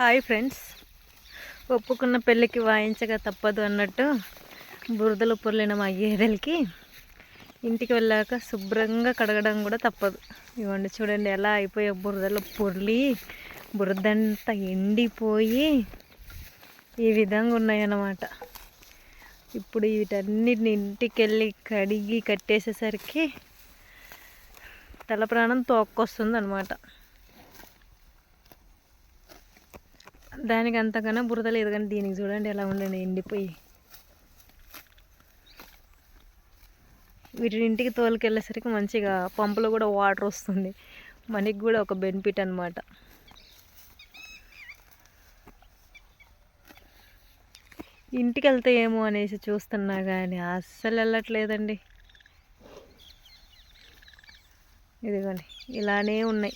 Hi friends, ఒప్పుకున్న పెళ్ళికి వాయించగా తప్పదు అన్నట్టు బురదలో పొర్లిన మా గేదెలకి ఇంటికి వెళ్ళాక శుభ్రంగా కడగడం కూడా తప్పదు. ఇవ్వండి చూడండి ఎలా అయిపోయే బురదలో పొర్లి బురదంతా ఎండిపోయి ఈ విధంగా ఉన్నాయన్నమాట. ఇప్పుడు వీటన్నిటిని ఇంటికి వెళ్ళి కడిగి కట్టేసేసరికి తల ప్రాణం తోక్కొస్తుంది అనమాట. దానికి అంతకన్నా బురద లేదు, కానీ దీనికి చూడండి ఎలా ఉండండి ఎండిపోయి. వీటిని ఇంటికి తోలుకెళ్ళేసరికి మంచిగా పంపులో కూడా వాటర్ వస్తుంది, మనకి కూడా ఒక బెనిఫిట్ అనమాట. ఇంటికి వెళ్తే ఏమో అనేసి చూస్తున్నా కానీ అస్సలు వెళ్ళట్లేదండి. ఇదిగోండి ఇలానే ఉన్నాయి.